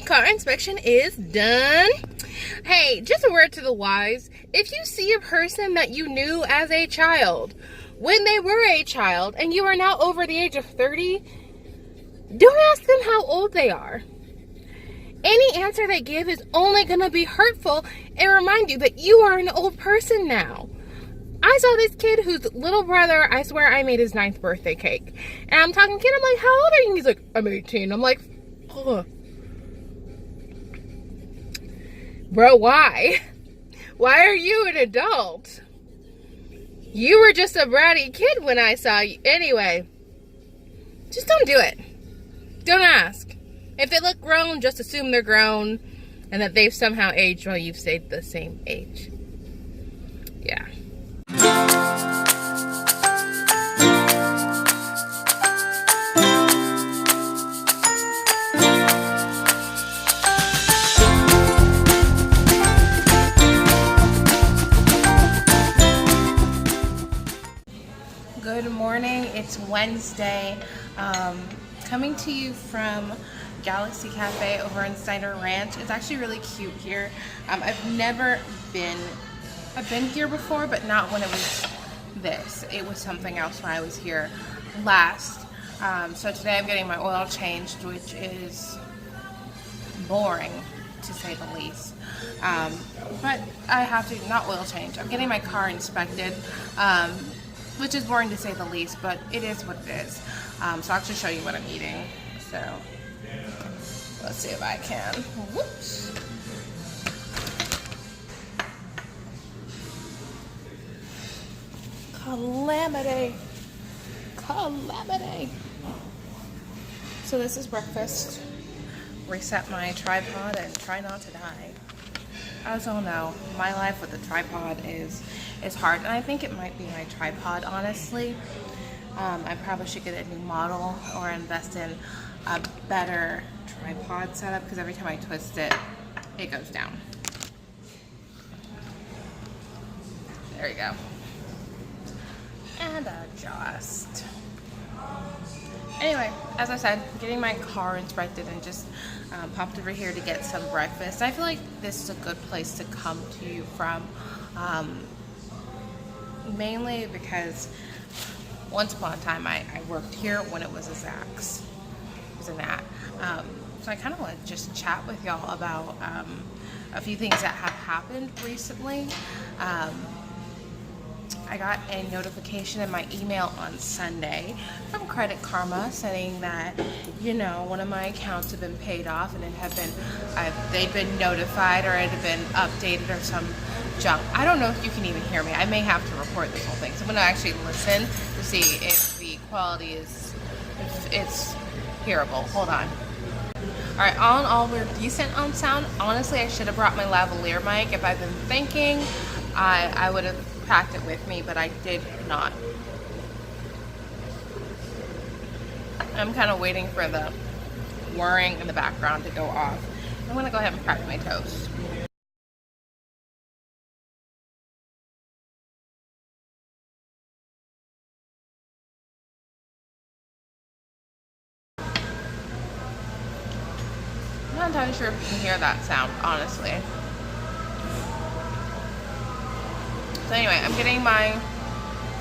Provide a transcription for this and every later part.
car inspection is done. Hey, just a word to the wise. If you see a person that you knew as a child, when they were a child, and you are now over the age of 30, don't ask them how old they are. Any answer they give is only going to be hurtful and remind you that you are an old person now. I saw this kid whose little brother, I swear I made his 9th birthday cake. And I'm talking to him, I'm like, how old are you? And he's like, I'm 18. I'm like, ugh. Bro, why? Why are you an adult? You were just a bratty kid when I saw you. Anyway, just don't do it. Don't ask. If they look grown, just assume they're grown and that they've somehow aged while you've stayed the same age. Yeah. Good morning, it's Wednesday. Coming to you from Galaxy Cafe over in Snyder Ranch. It's actually really cute here. I've been here before, but not when it was this. It was something else when I was here last. So today I'm getting my oil changed, which is boring to say the least. But I have to, not oil change, I'm getting my car inspected, which is boring to say the least, but it is what it is. So I'll actually show you what I'm eating. So let's see if I can. Whoops. Calamity. Calamity. So this is breakfast. Reset my tripod and try not to die. As all know, my life with a tripod is hard, and I think it might be my tripod, honestly. I probably should get a new model or invest in a better tripod setup, because every time I twist it, it goes down. There you go. And adjust. Anyway, as I said, getting my car inspected and just popped over here to get some breakfast. I feel like this is a good place to come to you from, mainly because once upon a time I worked here when it was a Zach's. It was a Nat. So I kind of want to just chat with y'all about a few things that have happened recently. I got a notification in my email on Sunday from Credit Karma saying that, you know, one of my accounts had been paid off and it had been, they'd been notified or it had been updated or some junk. I don't know if you can even hear me. I may have to record this whole thing. So I'm going to actually listen to see if the quality is, if it's hearable. Hold on. Alright, all in all, we're decent on sound. Honestly, I should have brought my lavalier mic. If I've been thinking, I would have packed it with me, but I did not. I'm kind of waiting for the whirring in the background to go off. I'm going to go ahead and crack my toast. I'm not entirely sure if you can hear that sound, honestly. So anyway, I'm getting my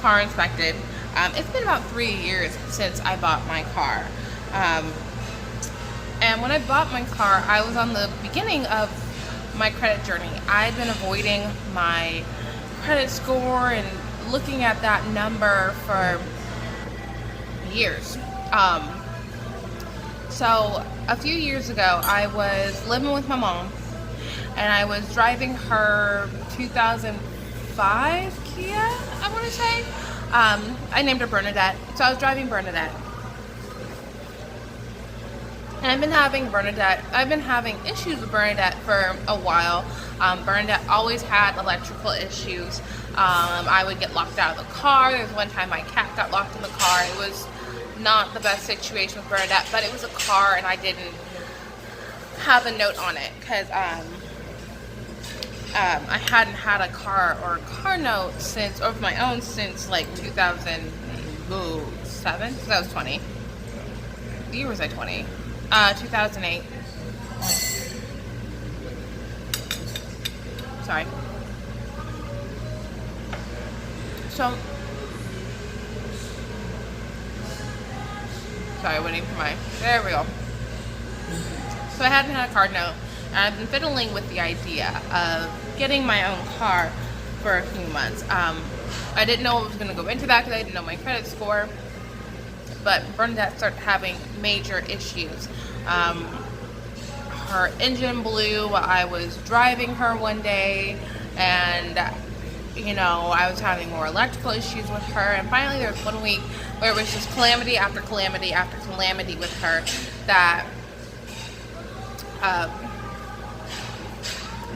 car inspected. It's been about 3 years since I bought my car. And when I bought my car, I was on the beginning of my credit journey. I'd been avoiding my credit score and looking at that number for years. So a few years ago, I was living with my mom and I was driving her 2005 Kia, I want to say. I named her Bernadette, so I was driving Bernadette. And I've been having issues with Bernadette for a while. Bernadette always had electrical issues. I would get locked out of the car. There was one time my cat got locked in the car. It was not the best situation with Bernadette, but it was a car and I didn't have a note on it because I hadn't had a car or a car note since, of my own, since like 2007, because I was 20. What year was I 20? 2008. Sorry. So, sorry, waiting for my, there we go. So I hadn't had a card note, and I've been fiddling with the idea of getting my own car for a few months. I didn't know what was going to go into that because I didn't know my credit score, but Bernadette started having major issues. Her engine blew while I was driving her one day, and you know, I was having more electrical issues with her, and finally there was 1 week where it was just calamity after calamity after calamity with her that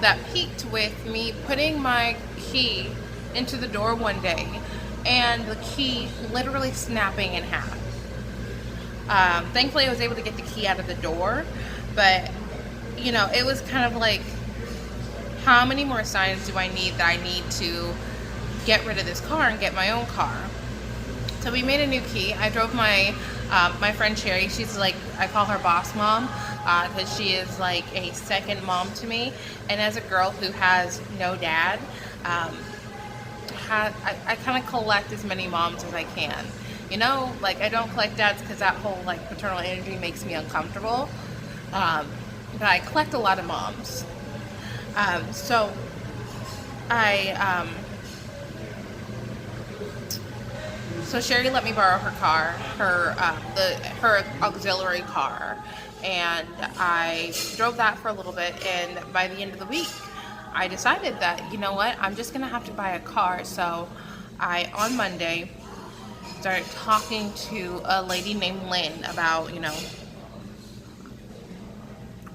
that peaked with me putting my key into the door one day and the key literally snapping in half. Thankfully I was able to get the key out of the door, but you know, it was kind of like, how many more signs do I need that I need to get rid of this car and get my own car? So we made a new key. I drove my my friend Sherry. She's like, I call her boss mom because she is like a second mom to me. And as a girl who has no dad, I kind of collect as many moms as I can. You know, like I don't collect dads because that whole like paternal energy makes me uncomfortable. But I collect a lot of moms. So so Sherry let me borrow her car, her auxiliary car, and I drove that for a little bit, and by the end of the week I decided that, you know what, I'm just gonna have to buy a car. So I, on Monday, started talking to a lady named Lynn about, you know,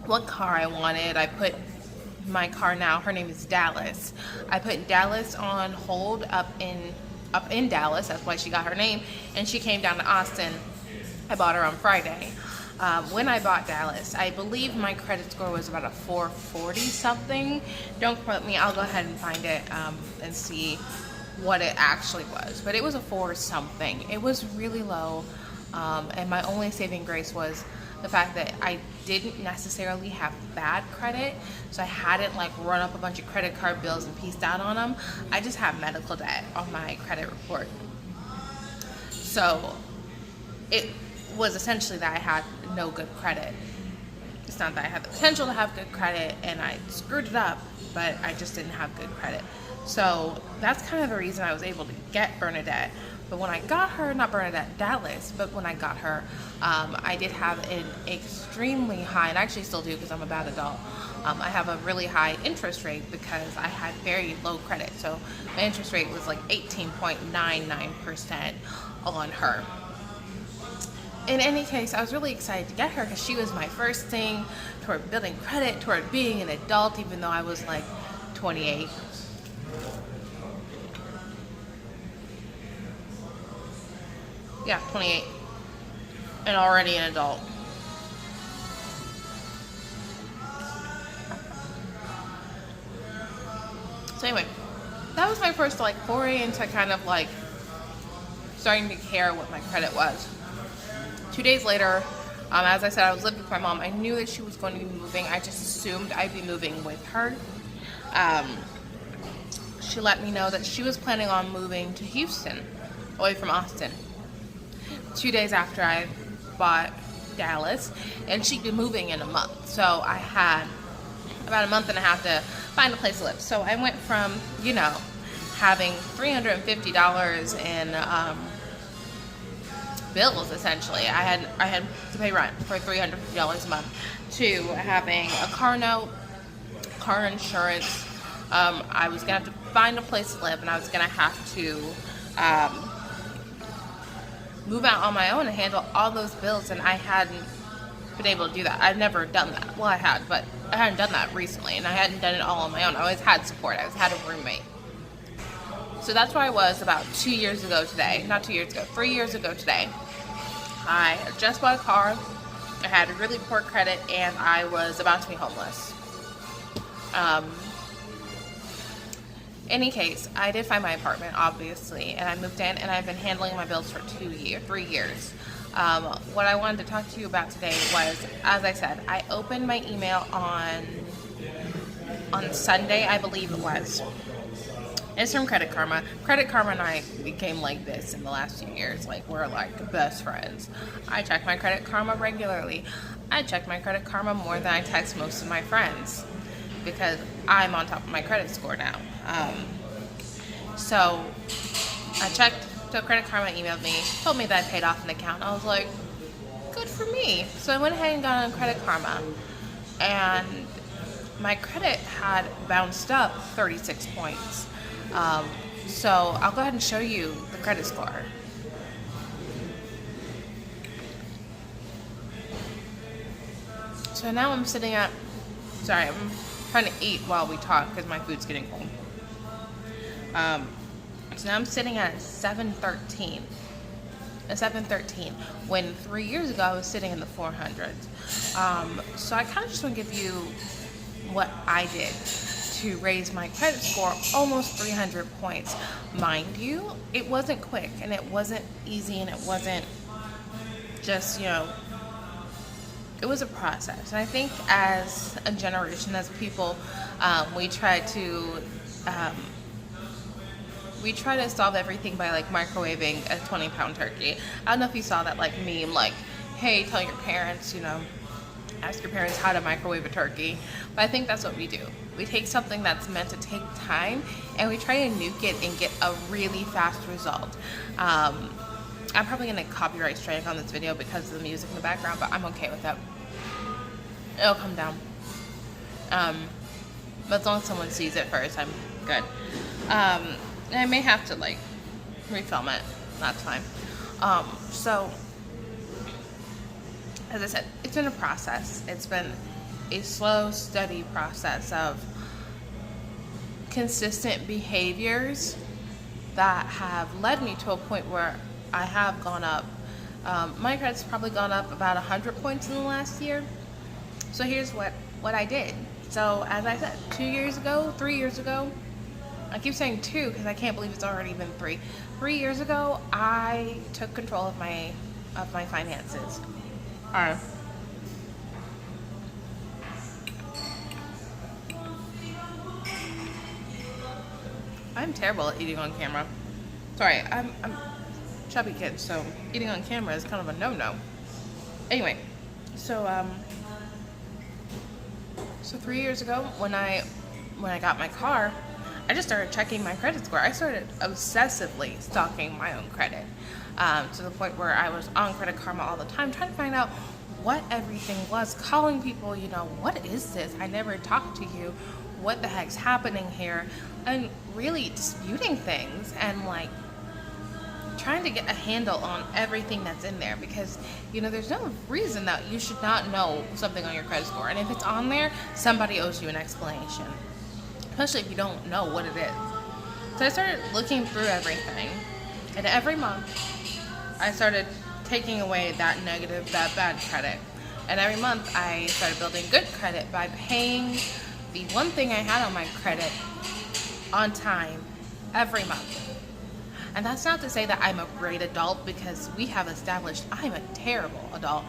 what car I wanted. I put my car now, her name is Dallas. I put Dallas on hold up in Dallas, that's why she got her name, and she came down to Austin. I bought her on Friday. When I bought Dallas, I believe my credit score was about a 440 something. Don't quote me, I'll go ahead and find it and see what it actually was. But it was a 4 something. It was really low, and my only saving grace was the fact that I didn't necessarily have bad credit, so I hadn't like run up a bunch of credit card bills and pieced out on them. I just have medical debt on my credit report. So it was essentially that I had no good credit. It's not that I had the potential to have good credit and I screwed it up, but I just didn't have good credit. So that's kind of the reason I was able to get Bernadette. But when I got her, not Bernadette, Dallas, but when I got her, I did have an extremely high, and I actually still do because I'm a bad adult, I have a really high interest rate because I had very low credit. So my interest rate was like 18.99% on her. In any case, I was really excited to get her because she was my first thing toward building credit, toward being an adult, even though I was like 28. Yeah, 28. And already an adult. So anyway, that was my first like foray into kind of like starting to care what my credit was. 2 days later, as I said, I was living with my mom. I knew that she was going to be moving. I just assumed I'd be moving with her. She let me know that she was planning on moving to Houston, away from Austin. 2 days after I bought Dallas, and she'd be moving in a month. So I had about a month and a half to find a place to live. So I went from, you know, having $350 in bills, essentially. I had to pay rent for $350 a month, to having a car note, car insurance. I was gonna have to find a place to live, and I was gonna have to move out on my own and handle all those bills, and I hadn't been able to do that. I've never done that. Well, I had, but I hadn't done that recently, and I hadn't done it all on my own. I always had support. I always had a roommate. So that's where I was about 2 years ago today. Not 2 years ago, 3 years ago today. I had just bought a car. I had really poor credit, and I was about to be homeless. Any case, I did find my apartment, obviously, and I moved in, and I've been handling my bills for 3 years. What I wanted to talk to you about today was, as I said, I opened my email on on Sunday, I believe it was. It's from Credit Karma. Credit Karma and I became like this in the last few years. Like, we're like best friends. I check my Credit Karma regularly. I check my Credit Karma more than I text most of my friends because I'm on top of my credit score now. So I checked. So Credit Karma emailed me, told me that I paid off an account. I was like, good for me. So I went ahead and got on Credit Karma, and my credit had bounced up 36 points. So I'll go ahead and show you the credit score. So now I'm sitting at, sorry, I'm trying to eat while we talk because my food's getting cold. So now I'm sitting at 713. A 713, when 3 years ago I was sitting in the 400s. So I kind of just want to give you what I did to raise my credit score almost 300 points. Mind you, it wasn't quick and it wasn't easy and it wasn't just, it was a process. And I think as a generation, as people, we try to solve everything by like microwaving a 20-pound turkey. I don't know if you saw that like meme, like, hey, tell your parents, ask your parents how to microwave a turkey. But I think that's what we do. We take something that's meant to take time and we try to nuke it and get a really fast result. I'm probably gonna copyright strike on this video because of the music in the background, but I'm okay with that. It'll come down. But as long as someone sees it first, I'm good. And I may have to like refilm it. That's fine. So as I said, it's been a process. It's been a slow, steady process of consistent behaviors that have led me to a point where I have gone up. My credit's probably gone up about 100 points in the last year. So here's what I did. So as I said, 3 years ago, I keep saying 2 because I can't believe it's already been 3. 3 years ago, I took control of my finances. I'm terrible at eating on camera. Sorry, I'm chubby kid, so eating on camera is kind of a no-no. Anyway, so 3 years ago, when I got my car, I just started checking my credit score. I started obsessively stalking my own credit to the point where I was on Credit Karma all the time, trying to find out what everything was, calling people, what is this? I never talked to you. What the heck's happening here? And really disputing things and like trying to get a handle on everything that's in there, because there's no reason that you should not know something on your credit score. And if it's on there, somebody owes you an explanation, especially if you don't know what it is. So I started looking through everything, and every month I started taking away that bad credit. And every month I started building good credit by paying the one thing I had on my credit on time every month. And that's not to say that I'm a great adult, because we have established I'm a terrible adult.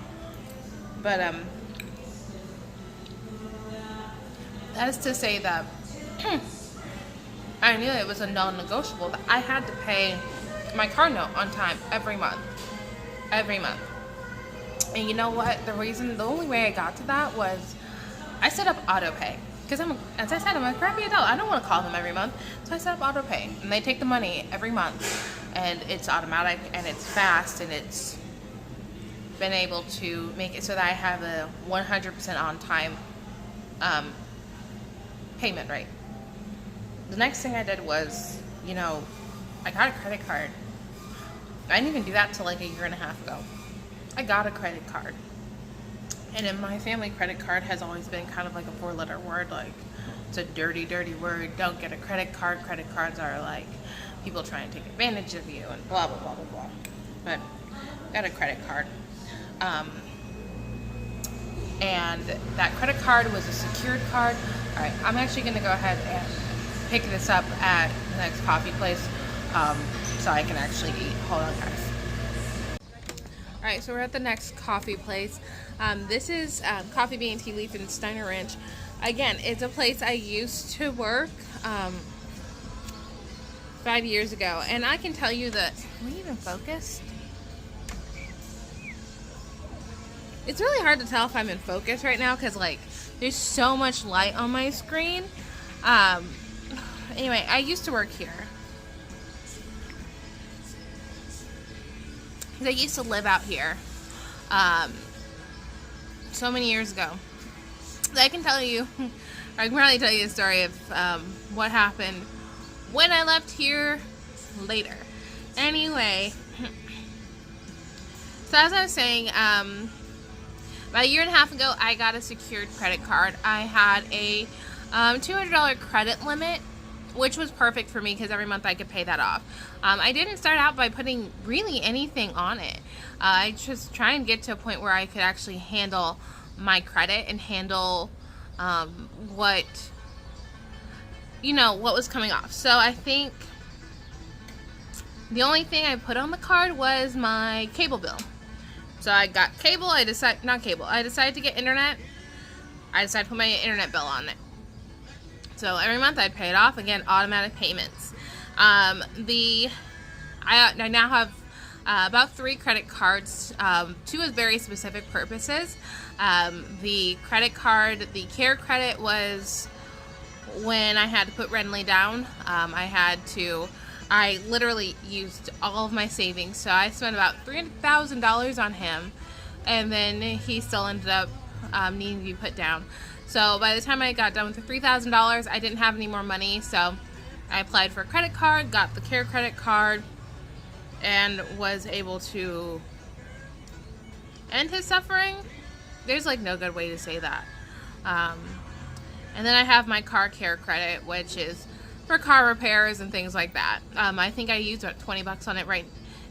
But that is to say that I knew it was a non-negotiable that I had to pay my car note on time every month. Every month. And you know what? The only way I got to that was I set up auto pay. Because as I said, I'm a crappy adult. I don't want to call them every month. So I set up auto pay. And they take the money every month. And it's automatic and it's fast, and it's been able to make it so that I have a 100% on time payment rate. The next thing I did was, I got a credit card. I didn't even do that till like a year and a half ago. I got a credit card. And in my family, credit card has always been kind of like a 4-letter word. Like, it's a dirty, dirty word. Don't get a credit card. Credit cards are like people trying to take advantage of you and blah, blah, blah, blah, blah. But I got a credit card. And that credit card was a secured card. All right, I'm actually going to go ahead and pick this up at the next coffee place so I can actually eat. Hold on, guys. All Alright, so we're at the next coffee place. This is Coffee Bean Tea Leaf in Steiner Ranch. Again, it's a place I used to work 5 years ago. And I can tell you that... Are we even focused? It's really hard to tell if I'm in focus right now because, like, there's so much light on my screen. Anyway, I used to work here. I used to live out here so many years ago. I can tell you, I can probably tell you a story of what happened when I left here later. Anyway, so as I was saying, about a year and a half ago, I got a secured credit card. I had a $200 credit limit, which was perfect for me because every month I could pay that off. I didn't start out by putting really anything on it. I just try and get to a point where I could actually handle my credit and handle what was coming off. So I think the only thing I put on the card was my cable bill. So I got cable, I decided to get internet. I decided to put my internet bill on it. So every month I'd pay it off, again, automatic payments. I now have about 3 credit cards, 2 with very specific purposes. The credit card, the care credit was when I had to put Renly down. I literally used all of my savings, so I spent about $300,000 on him, and then he still ended up needing to be put down. So by the time I got done with the $3,000, I didn't have any more money, so I applied for a credit card, got the care credit card, and was able to end his suffering. There's like no good way to say that. And then I have my car care credit, which is for car repairs and things like that. I think I use about $20 on it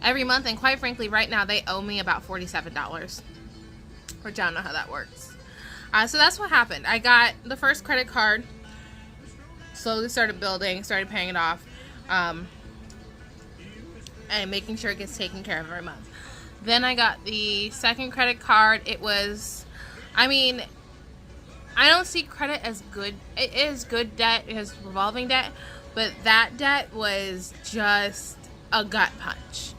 every month, and quite frankly, right now they owe me about $47, which I don't know how that works. So that's what happened. I got the first credit card, slowly started building, started paying it off, and making sure it gets taken care of every month. Then I got the second credit card. It was, I don't see credit as good. It is good debt, it is revolving debt, but that debt was just a gut punch.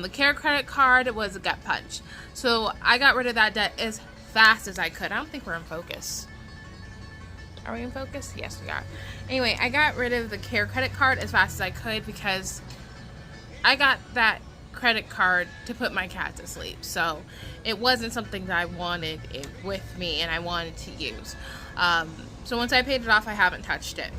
The care credit card was a gut punch. So I got rid of that debt as fast as I could. I don't think we're in focus. Are we in focus? Yes, we are. Anyway, I got rid of the care credit card as fast as I could because I got that credit card to put my cat to sleep. So it wasn't something that I wanted it with me and I wanted to use. So once I paid it off, I haven't touched it.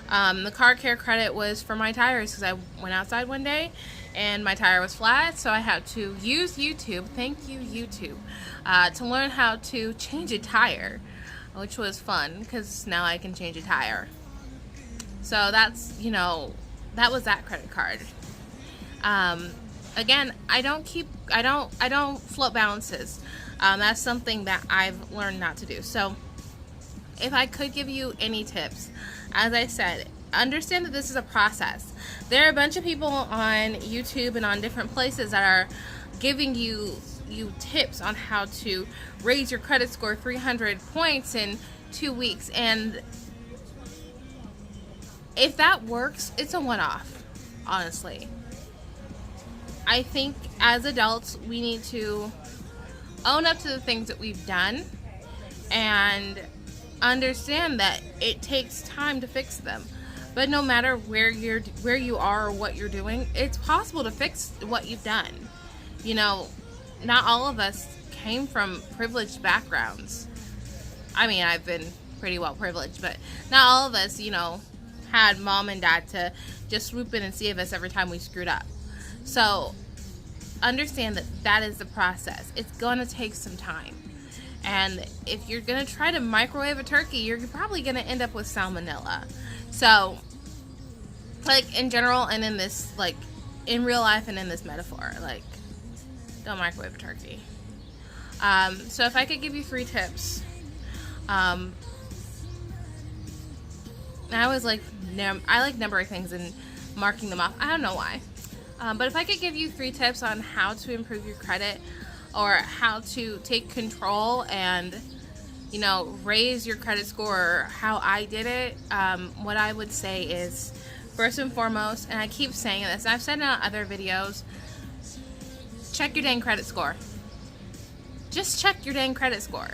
The car care credit was for my tires because I went outside one day and my tire was flat, so I had to use YouTube, thank you YouTube, to learn how to change a tire, which was fun because now I can change a tire. So that's, that was that credit card. Again, I don't float balances. That's something that I've learned not to do. So if I could give you any tips, as I said, understand that this is a process. There are a bunch of people on YouTube and on different places that are giving you tips on how to raise your credit score 300 points in 2 weeks, and if that works, it's a one-off, honestly. I think as adults, we need to own up to the things that we've done and understand that it takes time to fix them. But no matter where you are or what you're doing, it's possible to fix what you've done. Not all of us came from privileged backgrounds. I've been pretty well privileged, but not all of us, had mom and dad to just swoop in and save us every time we screwed up. So understand that is the process. It's going to take some time. And if you're going to try to microwave a turkey, you're probably going to end up with salmonella. So, in general and in this, in real life and in this metaphor, don't microwave a turkey. So if I could give you 3 tips, I like numbering things and marking them off. I don't know why. But if I could give you 3 tips on how to improve your credit, or how to take control and, you know, raise your credit score, or how I did it, what I would say is, first and foremost, and I keep saying this, and I've said it on other videos, check your dang credit score. Just check your dang credit score.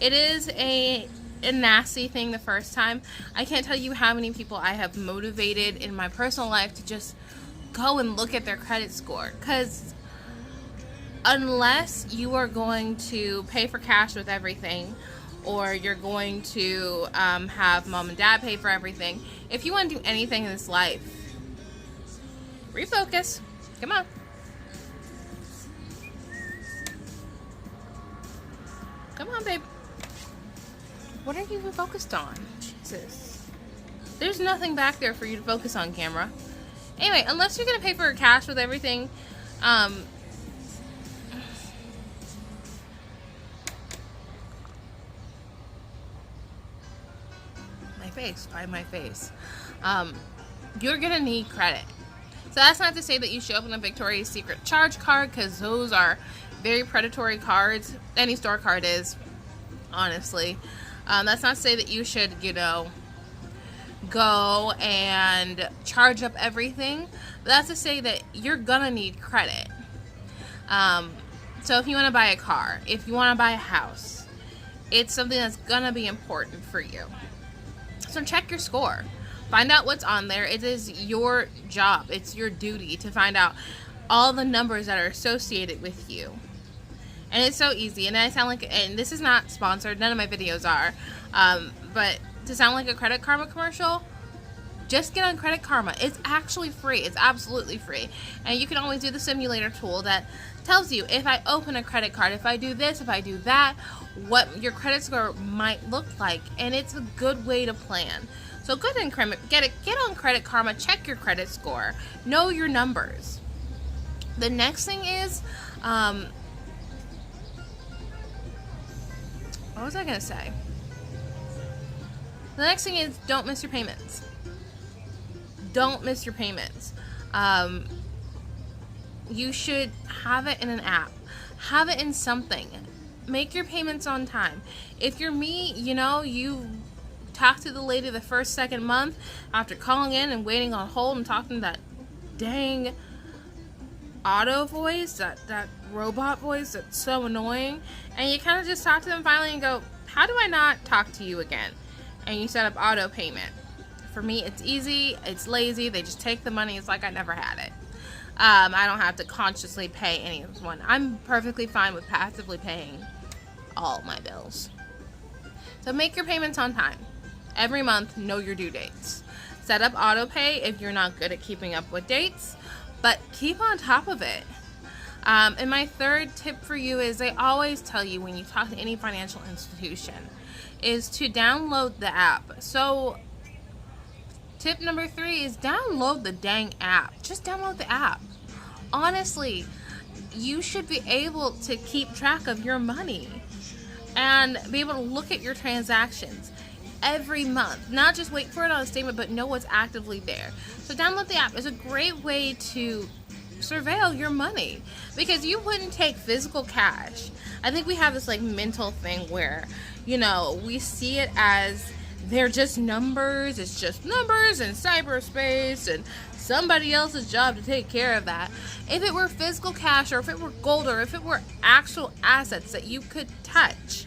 It is a nasty thing the first time. I can't tell you how many people I have motivated in my personal life to just go and look at their credit score, because unless you are going to pay for cash with everything, or you're going to have mom and dad pay for everything, if you want to do anything in this life, refocus. Come on. Come on, babe. What are you even focused on? Jesus. There's nothing back there for you to focus on, camera. Anyway, unless you're going to pay for cash with everything, my face, find my face. You're going to need credit. So that's not to say that you show up in a Victoria's Secret charge card, because those are very predatory cards. Any store card is, honestly. That's not to say that you should, you know, go and charge up everything. But that's to say that you're gonna need credit. So if you want to buy a car, if you want to buy a house, it's something that's gonna be important for you. So check your score. Find out what's on there. It is your job. It's your duty to find out all the numbers that are associated with you. And it's so easy. And I sound like, and this is not sponsored, none of my videos are, but to sound like a Credit Karma commercial, just get on Credit Karma. It's actually free. It's absolutely free. And you can always do the simulator tool that tells you, if I open a credit card, if I do this, if I do that, what your credit score might look like. And it's a good way to plan. So go ahead and get on Credit Karma, check your credit score, know your numbers. The next thing is, what was I going to say? The next thing is, don't miss your payments. Don't miss your payments. You should have it in an app. Have it in something. Make your payments on time. If you're me, you know, you talk to the lady the first, second month after calling in and waiting on hold and talking to that dang auto voice, that robot voice that's so annoying, and you kind of just talk to them finally and go, how do I not talk to you again? And you set up auto payment. For me, it's easy, it's lazy, they just take the money, it's like I never had it. I don't have to consciously pay anyone. I'm perfectly fine with passively paying all my bills. So make your payments on time. Every month, know your due dates. Set up auto pay if you're not good at keeping up with dates, but keep on top of it. And my third tip for you is, I always tell you when you talk to any financial institution, is to download the app. So tip number 3 is download the dang app. Just download the app. Honestly, you should be able to keep track of your money and be able to look at your transactions every month. Not just wait for it on a statement, but know what's actively there. So download the app. It's a great way to surveil your money, because you wouldn't take physical cash. I think we have this like mental thing where, you know, we see it as they're just numbers. It's just numbers in cyberspace and somebody else's job to take care of that. If it were physical cash, or if it were gold, or if it were actual assets that you could touch,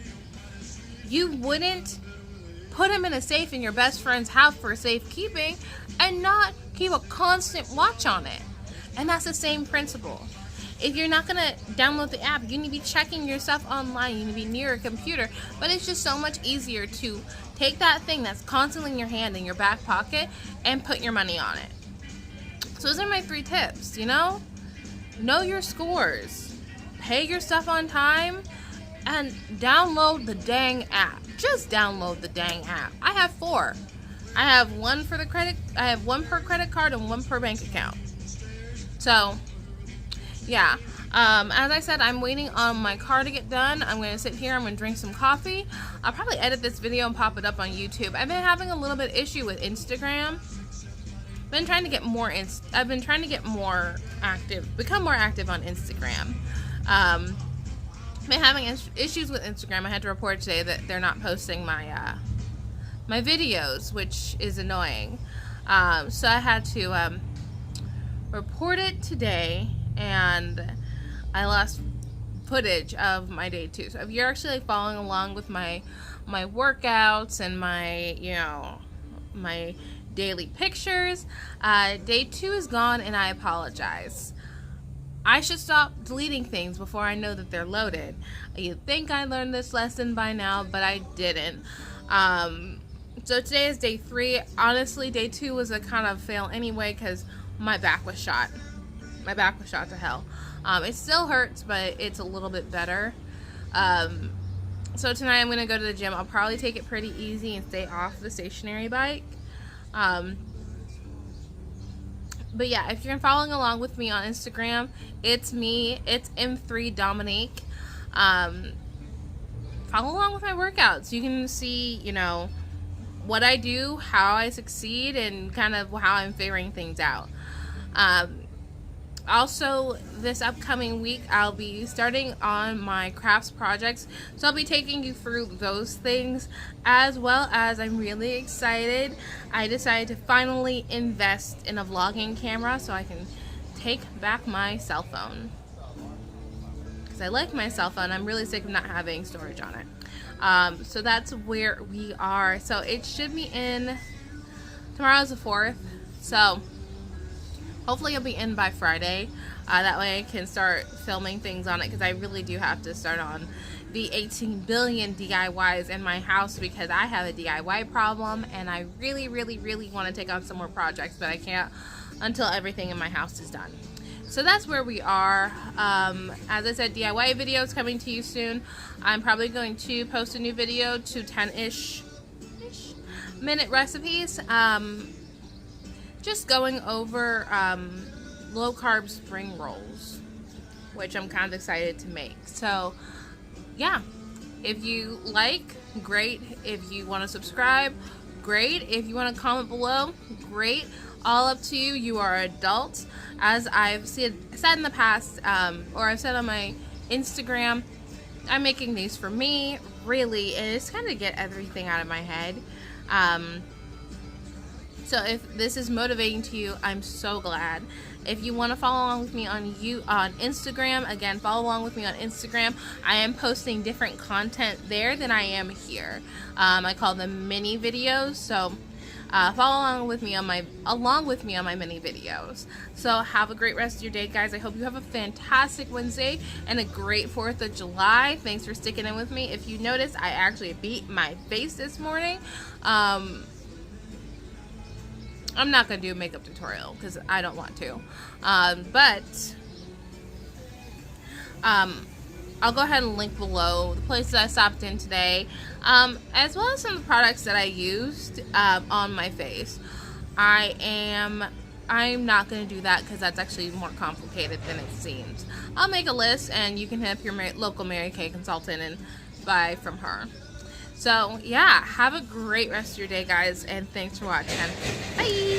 you wouldn't put them in a safe in your best friend's house for safekeeping and not keep a constant watch on it. And that's the same principle. If you're not going to download the app, you need to be checking your stuff online. You need to be near a computer. But it's just so much easier to take that thing that's constantly in your hand, in your back pocket, and put your money on it. So those are my 3 tips, you know? Know your scores. Pay your stuff on time. And download the dang app. Just download the dang app. I have 4. I have one for the credit. I have 1 per credit card and 1 per bank account. So, yeah. As I said, I'm waiting on my car to get done. I'm going to sit here. I'm going to drink some coffee. I'll probably edit this video and pop it up on YouTube. I've been having a little bit issue with Instagram. I've been trying to get more active, become more active on Instagram. Been having issues with Instagram. I had to report today that they're not posting my my videos, which is annoying. So I had to report it today, and I lost footage of my day 2. So if you're actually like following along with my workouts and my, you know, my daily pictures, day 2 is gone, and I apologize. I should stop deleting things before I know that they're loaded. You'd think I learned this lesson by now, but I didn't. So today is day 3. Honestly, day 2 was a kind of fail anyway because my back was shot. My back was shot to hell. It still hurts, but it's a little bit better. So tonight I'm going to go to the gym. I'll probably take it pretty easy and stay off the stationary bike. But yeah, if you're following along with me on Instagram, it's me. It's M3 Dominique. Follow along with my workouts. You can see, you know, what I do, how I succeed, and kind of how I'm figuring things out. Also, this upcoming week, I'll be starting on my crafts projects. So I'll be taking you through those things, as well as I'm really excited. I decided to finally invest in a vlogging camera so I can take back my cell phone. Because I like my cell phone. I'm really sick of not having storage on it. So that's where we are. So it should be in, tomorrow's the 4th. So hopefully it'll be in by Friday. That way I can start filming things on it, because I really do have to start on the 18 billion DIYs in my house, because I have a DIY problem and I really, really, really want to take on some more projects, but I can't until everything in my house is done. So that's where we are. As I said, DIY videos coming to you soon. I'm probably going to post a new video to 10-ish minute recipes. Just going over low-carb spring rolls, which I'm kind of excited to make. So, yeah. If you like, great. If you want to subscribe, great. If you want to comment below, great. All up to you. You are adults. As I've said in the past, or I've said on my Instagram, I'm making these for me, really, and it's kind of get everything out of my head. So if this is motivating to you, I'm so glad. If you want to follow along with me on Instagram, again, follow along with me on Instagram. I am posting different content there than I am here. I call them mini videos. So follow along with me on my mini videos. So have a great rest of your day, guys. I hope you have a fantastic Wednesday and a great 4th of July. Thanks for sticking in with me. If you notice, I actually beat my face this morning. I'm not going to do a makeup tutorial because I don't want to. But I'll go ahead and link below the places I stopped in today, as well as some of the products that I used on my face. I'm not going to do that because that's actually more complicated than it seems. I'll make a list, and you can hit up your local Mary Kay consultant and buy from her. So, yeah, have a great rest of your day, guys, and thanks for watching. Bye!